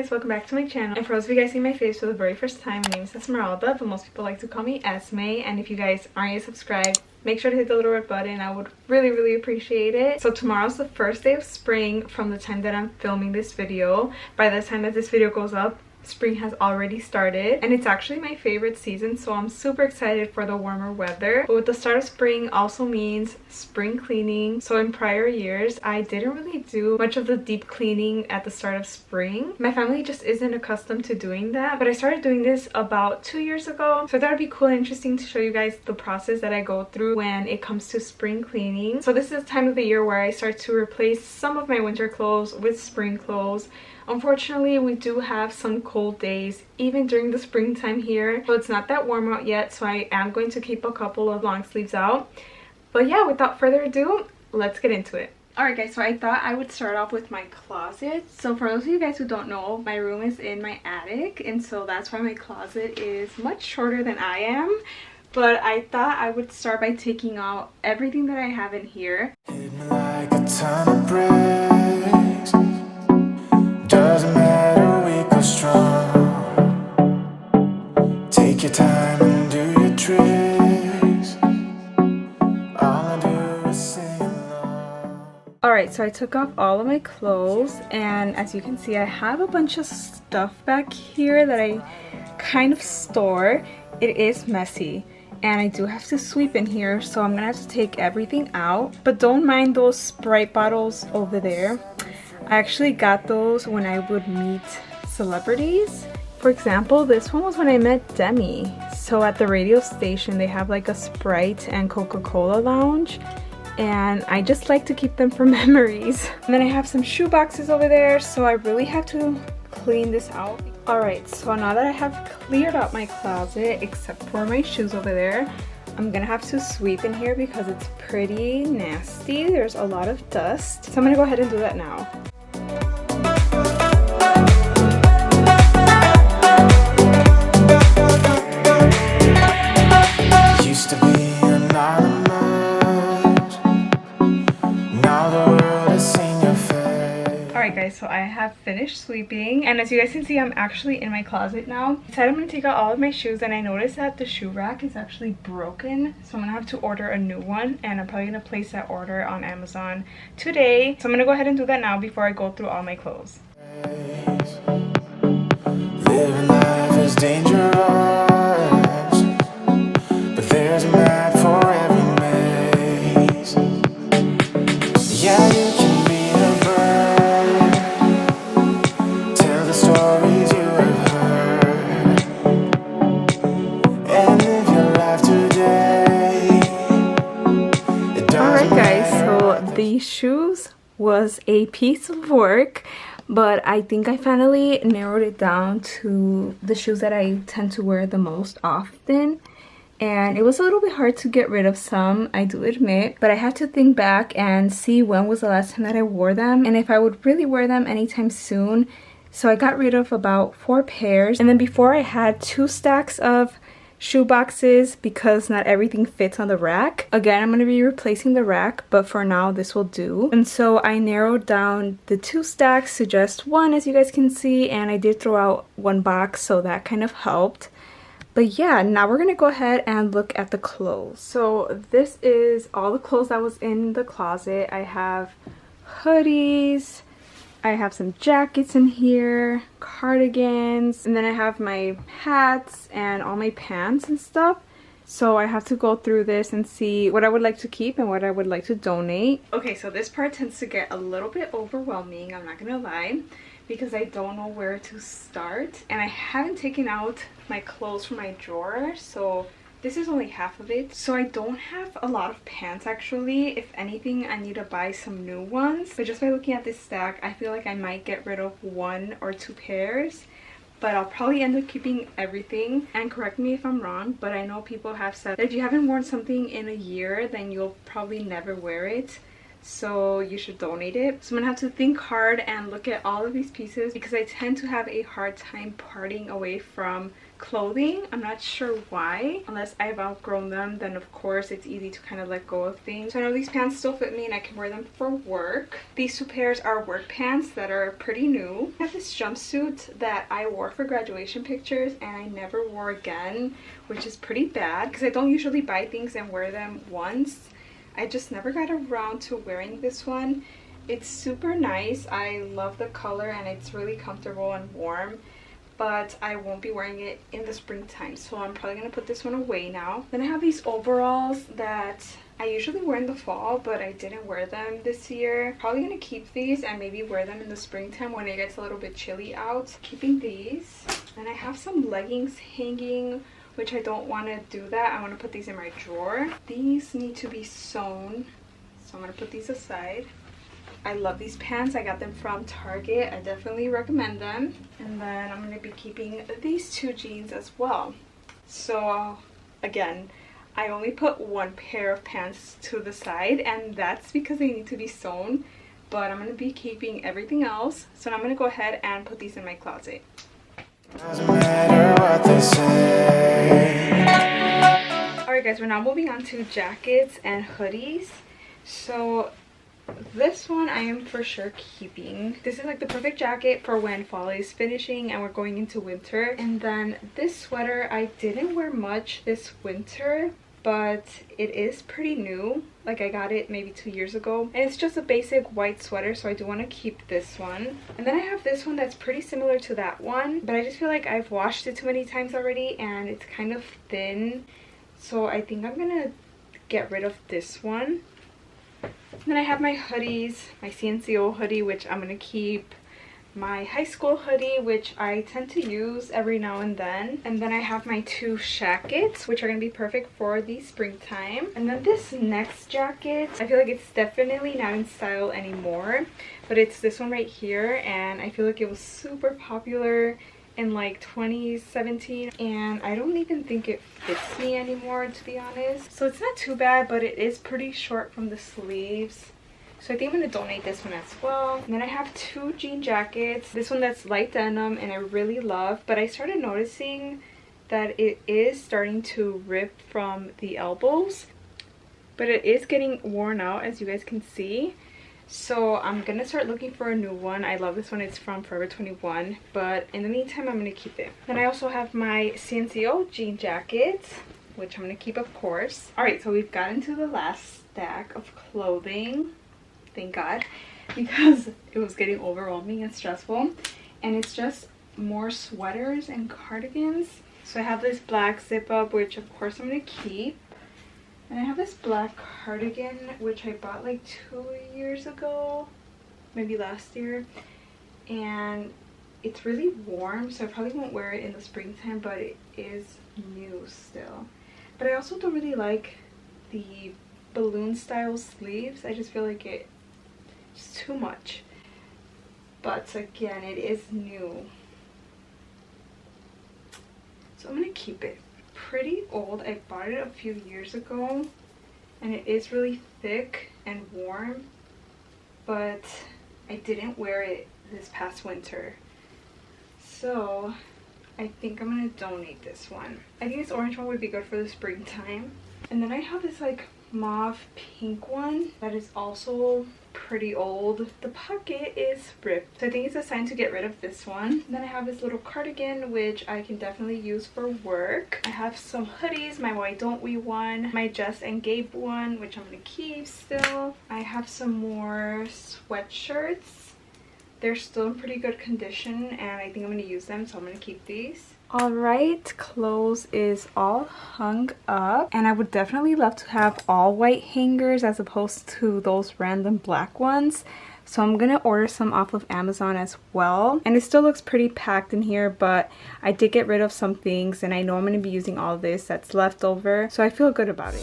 guys, welcome back to my channel. And for those of you guys seeing my face for the very first time, my name is Esmeralda, but most people like to call me Esme. And if you guys aren't yet subscribed, make sure to hit the little red button. I would really appreciate it. So tomorrow's the first day of spring from the time that I'm filming this video. By the time that this video goes up, spring has already started, and it's actually my favorite season, so I'm super excited for the warmer weather. But with the start of spring also means spring cleaning. So in prior years, I didn't really do much of the deep cleaning at the start of spring. My family just isn't accustomed to doing that, but I started doing this about 2 years ago. So I thought it'd be cool and interesting to show you guys the process that I go through when it comes to spring cleaning. So this is the time of the year where I start to replace some of my winter clothes with spring clothes. Unfortunately, we do have some cold days even during the springtime here, so it's not that warm out yet, so I am going to keep a couple of long sleeves out. But yeah, without further ado, let's get into it. Alright guys, so I thought I would start off with my closet. So for those of you guys who don't know, my room is in my attic, and so that's why my closet is much shorter than I am. But I thought I would start by taking out everything that I have in here. Hit me like a ton of bricks. Doesn't matter, we go strong. Take your time and do your tricks. All I do is sing along. Alright, so I took off all of my clothes, and as you can see, I have a bunch of stuff back here that I kind of store. It is messy, and I do have to sweep in here, so I'm gonna have to take everything out. But don't mind those Sprite bottles over there. I actually got those when I would meet celebrities. For example, this one was when I met Demi. So at the radio station, they have like a Sprite and Coca-Cola lounge, and I just like to keep them for memories. And then I have some shoe boxes over there, so I really have to clean this out. Alright, so now that I have cleared out my closet, except for my shoes over there, I'm gonna have to sweep in here because it's pretty nasty. There's a lot of dust. So I'm gonna go ahead and do that now. Used to be anonymous. Now the world has seen your face. Alright guys, so I have finished sweeping, and as you guys can see, I'm actually in my closet now. I decided I'm going to take out all of my shoes, and I noticed that the shoe rack is actually broken, so I'm going to have to order a new one, and I'm probably going to place that order on Amazon today. So I'm going to go ahead and do that now before I go through all my clothes. Living life is dangerous, but there's a map for every maze. Yeah, you can be a bird, tell the stories you have heard, and live your life today. Alright guys, so these shoes was a piece of work, but I think I finally narrowed it down to the shoes that I tend to wear the most often. And it was a little bit hard to get rid of some, I do admit, but I had to think back and see when was the last time that I wore them and if I would really wear them anytime soon. So I got rid of about 4 pairs, and then before I had 2 stacks of shoe boxes because not everything fits on the rack. Again, I'm going to be replacing the rack, but for now this will do. And so I narrowed down the 2 stacks to just 1, as you guys can see, and I did throw out 1 box, so that kind of helped. But yeah, now we're going to go ahead and look at the clothes. So this is all the clothes that was in the closet. I have hoodies, I have some jackets in here, cardigans, and then I have my hats and all my pants and stuff. So I have to go through this and see what I would like to keep and what I would like to donate. Okay, so this part tends to get a little bit overwhelming, I'm not gonna lie, because I don't know where to start. And I haven't taken out my clothes from my drawer, so this is only half of it. So I don't have a lot of pants actually. If anything, I need to buy some new ones. But just by looking at this stack, I feel like I might get rid of 1 or 2 pairs. But I'll probably end up keeping everything. And correct me if I'm wrong, but I know people have said that if you haven't worn something in a year, then you'll probably never wear it. So you should donate it. So I'm gonna have to think hard and look at all of these pieces because I tend to have a hard time parting away from clothing. I'm not sure why. Unless I've outgrown them, then of course it's easy to kind of let go of things. So I know these pants still fit me and I can wear them for work. These two pairs are work pants that are pretty new. I have this jumpsuit that I wore for graduation pictures and I never wore again, which is pretty bad because I don't usually buy things and wear them once. I just never got around to wearing this one. It's super nice. I love the color and it's really comfortable and warm, but I won't be wearing it in the springtime, so I'm probably gonna put this one away now. Then I have these overalls that I usually wear in the fall, but I didn't wear them this year. Probably gonna keep these and maybe wear them in the springtime when it gets a little bit chilly out. Keeping these. And I have some leggings hanging, which I don't want to do that. I want to put these in my drawer. These need to be sewn, so I'm gonna put these aside. I love these pants. I got them from Target. I definitely recommend them. And then I'm going to be keeping these two jeans as well. So again, I only put one pair of pants to the side, and that's because they need to be sewn. But I'm going to be keeping everything else. So now I'm going to go ahead and put these in my closet. Doesn't matter what they say. Alright guys, we're now moving on to jackets and hoodies. So this one I am for sure keeping. This is like the perfect jacket for when fall is finishing and we're going into winter. And then this sweater I didn't wear much this winter, but it is pretty new. Like I got it maybe 2 years ago. And it's just a basic white sweater, so I do want to keep this one. And then I have this one that's pretty similar to that one, but I just feel like I've washed it too many times already and it's kind of thin. So I think I'm gonna get rid of this one. Then I have my hoodies, my CNCO hoodie, which I'm going to keep, my high school hoodie, which I tend to use every now and then. And then I have my two jackets, which are going to be perfect for the springtime. And then this next jacket, I feel like it's definitely not in style anymore, but it's this one right here, and I feel like it was super popular in like 2017 and I don't even think it fits me anymore, to be honest. So it's not too bad, but it is pretty short from the sleeves. So I think I'm going to donate this one as well. And then I have two jean jackets. This one that's light denim and I really love, but I started noticing that it is starting to rip from the elbows, but it is getting worn out, as you guys can see. So I'm gonna start looking for a new one. I love this one. It's from Forever 21, but in the meantime I'm gonna keep it. Then I also have my CNCO jean jacket, which I'm gonna keep, of course. All right, so we've gotten to the last stack of clothing, thank God, because it was getting overwhelming and stressful. And it's just more sweaters and cardigans. So I have this black zip up, which of course I'm gonna keep. And I have this black cardigan, which I bought like 2 years ago, maybe last year. And it's really warm, so I probably won't wear it in the springtime, but it is new still. But I also don't really like the balloon style sleeves. I just feel like it's too much. But again, it is new. So I'm gonna keep it. Pretty old. I bought it a few years ago and it is really thick and warm, but I didn't wear it this past winter, so I think I'm gonna donate this one. I think this orange one would be good for the springtime. And then I have this like mauve pink one that is also pretty old. The pocket is ripped, so I think it's a sign to get rid of this one. And then I have this little cardigan, which I can definitely use for work. I have some hoodies, my Why Don't We one, my Jess and Gabe one, which I'm gonna keep still. I have some more sweatshirts. They're still in pretty good condition and I think I'm gonna use them, so I'm gonna keep these. Alright, clothes is all hung up, and I would definitely love to have all white hangers as opposed to those random black ones. So I'm gonna order some off of Amazon as well. And it still looks pretty packed in here, but I did get rid of some things and I know I'm gonna be using all this that's left over, so I feel good about it.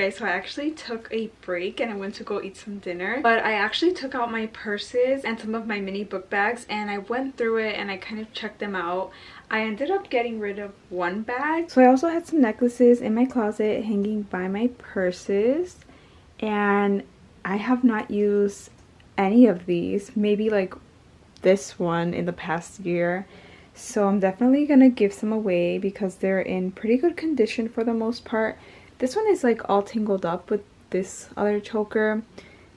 So I actually took a break and I went to go eat some dinner, but I actually took out my purses and some of my mini book bags and I went through it and I kind of checked them out. I ended up getting rid of one bag. So I also had some necklaces in my closet hanging by my purses, and I have not used any of these, maybe like this one in the past year. So I'm definitely gonna give some away because they're in pretty good condition for the most part. This one is like all tangled up with this other choker,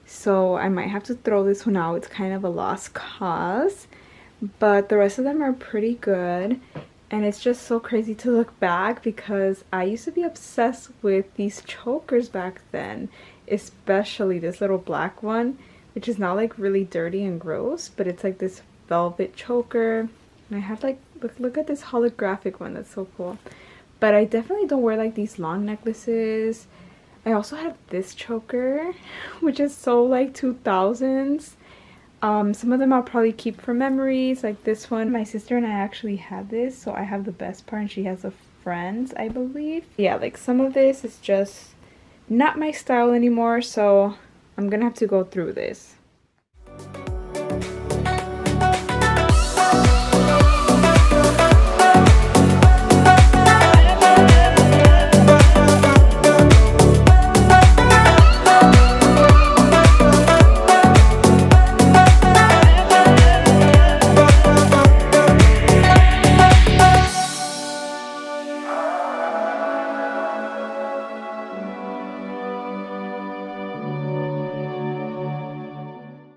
so I might have to throw this one out. It's kind of a lost cause, but the rest of them are pretty good. And it's just so crazy to look back because I used to be obsessed with these chokers back then, especially this little black one, which is now like really dirty and gross, but it's like this velvet choker. And I have like, look at this holographic one, that's so cool. But I definitely don't wear like these long necklaces. I also have this choker, which is so like 2000s. Some of them I'll probably keep for memories, like this one. My sister and I actually had this, so I have the best part and she has a friend's, I believe. Yeah, like some of this is just not my style anymore, so I'm gonna have to go through this.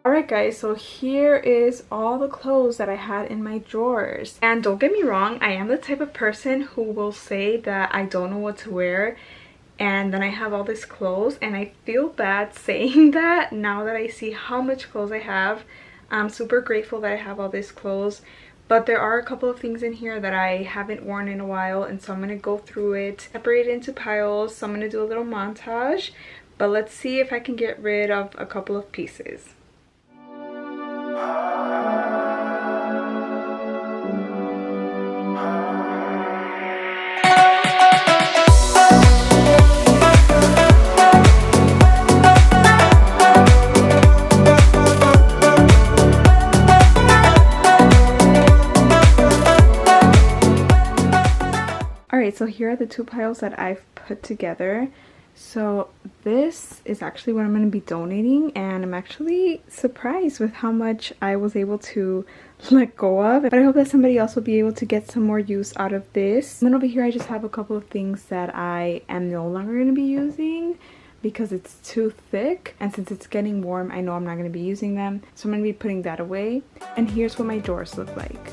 Alright guys, so here is all the clothes that I had in my drawers. And don't get me wrong, I am the type of person who will say that I don't know what to wear, and then I have all this clothes, and I feel bad saying that now that I see how much clothes I have. I'm super grateful that I have all this clothes, but there are a couple of things in here that I haven't worn in a while, and so I'm going to go through it, separate it into piles. So I'm going to do a little montage, but let's see if I can get rid of a couple of pieces. Alright, so here are the two piles that I've put together. So this is actually what I'm going to be donating, and I'm actually surprised with how much I was able to let go of. But I hope that somebody else will be able to get some more use out of this. And then over here I just have a couple of things that I am no longer going to be using because it's too thick, and since it's getting warm I know I'm not going to be using them, so I'm going to be putting that away. And here's what my drawers look like.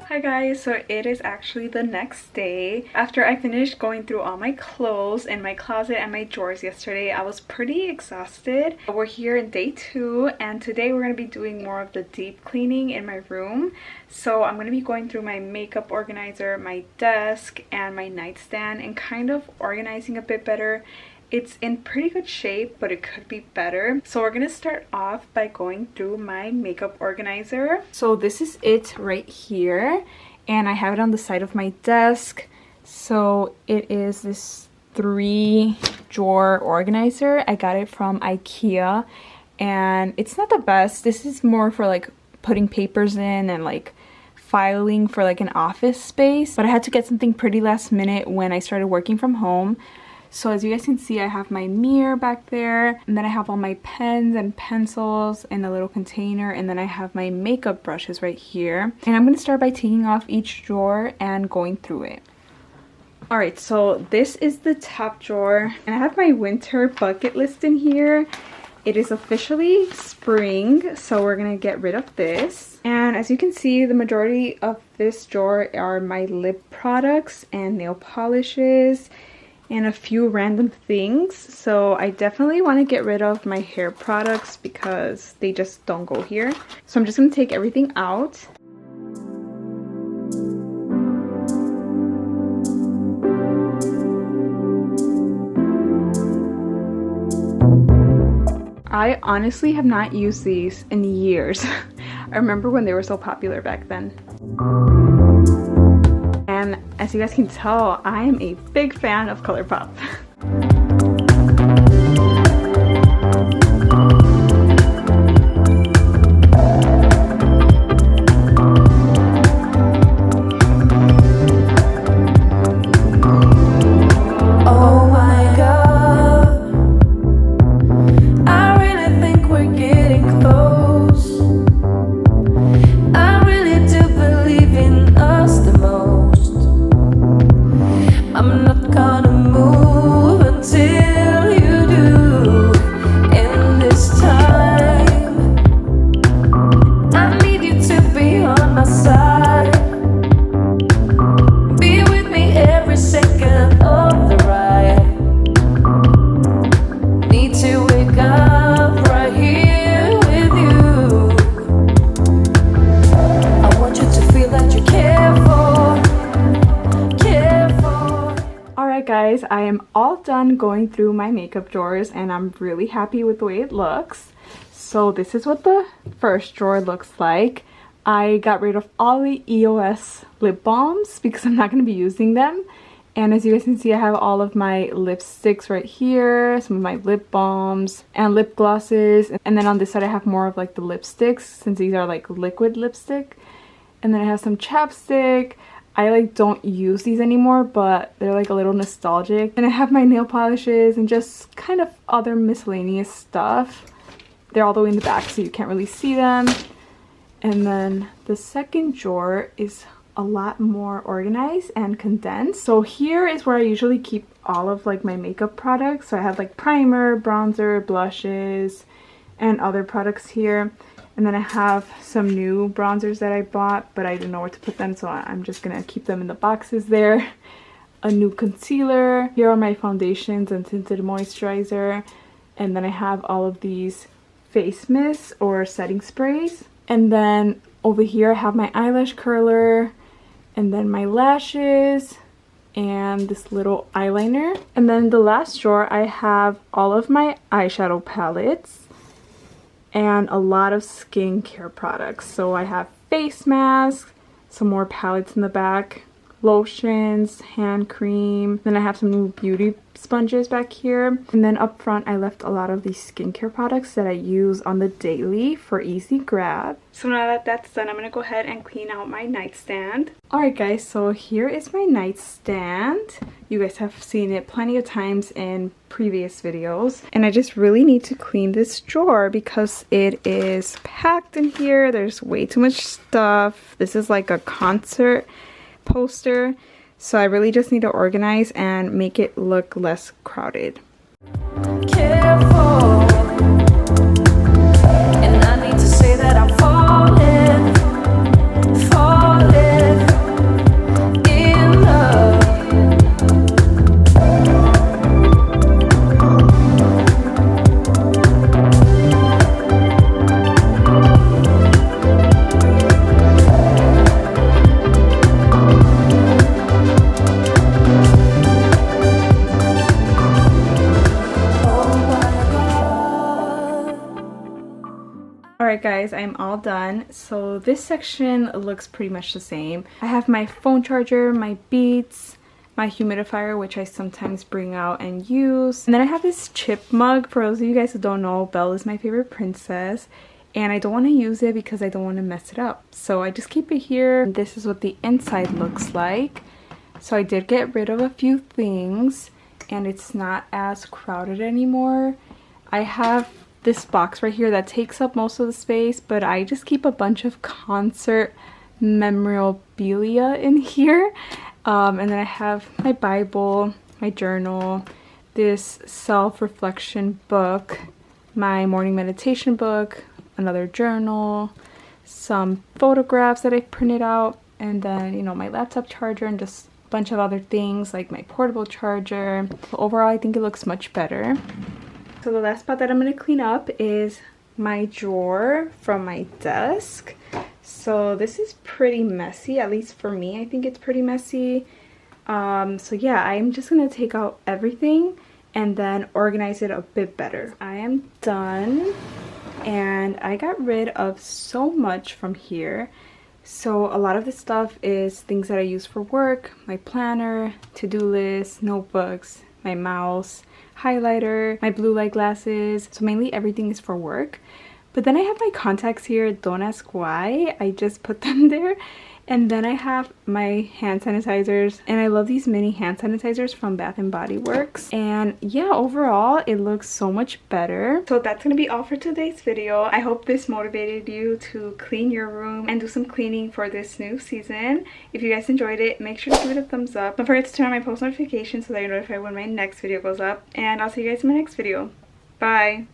Hi guys, so it is actually the next day. After I finished going through all my clothes in my closet and my drawers yesterday, I was pretty exhausted. We're here in day 2, and today we're going to be doing more of the deep cleaning in my room. So I'm going to be going through my makeup organizer, my desk, and my nightstand, and kind of organizing a bit better. It's in pretty good shape, but it could be better. So we're gonna start off by going through my makeup organizer. So this is it right here, and I have it on the side of my desk. So it is this 3-drawer organizer. I got it from IKEA, and it's not the best. This is more for like putting papers in and like filing for like an office space. But I had to get something pretty last minute when I started working from home. So as you guys can see, I have my mirror back there, and then I have all my pens and pencils in a little container, and then I have my makeup brushes right here. And I'm going to start by taking off each drawer and going through it. Alright, so this is the top drawer, and I have my winter bucket list in here. It is officially spring, so we're going to get rid of this. And as you can see, the majority of this drawer are my lip products and nail polishes and a few random things. So I definitely want to get rid of my hair products because they just don't go here. So I'm just going to take everything out. I honestly have not used these in years. I remember when they were so popular back then. And as you guys can tell, I am a big fan of ColourPop. guys, I am all done going through my makeup drawers and I'm really happy with the way it looks. So this is what the first drawer looks like. I got rid of all the EOS lip balms because I'm not going to be using them. And as you guys can see, I have all of my lipsticks right here, some of my lip balms and lip glosses. And then on this side I have more of like the lipsticks since these are like liquid lipstick. And then I have some chapstick. I like don't use these anymore, but they're like a little nostalgic. And I have my nail polishes and just kind of other miscellaneous stuff. They're all the way in the back so you can't really see them. And then the second drawer is a lot more organized and condensed. So here is where I usually keep all of like my makeup products. So I have like primer, bronzer, blushes, and other products here. And then I have some new bronzers that I bought, but I didn't know where to put them, so I'm just gonna keep them in the boxes there. A new concealer. Here are my foundations and tinted moisturizer. And then I have all of these face mists or setting sprays. And then over here I have my eyelash curler, and then my lashes, and this little eyeliner. And then the last drawer I have all of my eyeshadow palettes and a lot of skincare products. So I have face masks, some more palettes in the back, lotions, hand cream. Then I have some new beauty sponges back here. And then up front I left a lot of these skincare products that I use on the daily for easy grab. So now that that's done, I'm gonna go ahead and clean out my nightstand. Alright guys, so here is my nightstand. You guys have seen it plenty of times in previous videos. And I just really need to clean this drawer because it is packed in here. There's way too much stuff. This is like a concert poster, so I really just need to organize and make it look less crowded. Careful. And I need to say that I'm falling in love. Alright guys, I'm all done. So this section looks pretty much the same. I have my phone charger, my Beats, my humidifier, which I sometimes bring out and use. And then I have this chip mug. For those of you guys who don't know, Belle is my favorite princess. And I don't want to use it because I don't want to mess it up. So I just keep it here. And this is what the inside looks like. So I did get rid of a few things and it's not as crowded anymore. I have this box right here that takes up most of the space, but I just keep a bunch of concert memorabilia in here. And then I have my Bible, my journal, this self-reflection book, my morning meditation book, another journal, some photographs that I printed out, and then, you know, my laptop charger and just a bunch of other things like my portable charger. So overall, I think it looks much better. So the last spot that I'm going to clean up is my drawer from my desk. So this is pretty messy, at least for me. I think it's pretty messy. So yeah, I'm just going to take out everything and then organize it a bit better. I am done and I got rid of so much from here. So a lot of this stuff is things that I use for work, my planner, to-do list, notebooks, my mouse, highlighter, my blue light glasses. So mainly everything is for work. But then I have my contacts here. Don't ask why. I just put them there. And then I have my hand sanitizers, and I love these mini hand sanitizers from Bath and Body Works. And yeah, overall it looks so much better. So that's gonna be all for today's video. I hope this motivated you to clean your room and do some cleaning for this new season. If you guys enjoyed it, make sure to give it a thumbs up. Don't forget to turn on my post notifications so that you're notified when my next video goes up, and I'll see you guys in my next video. Bye.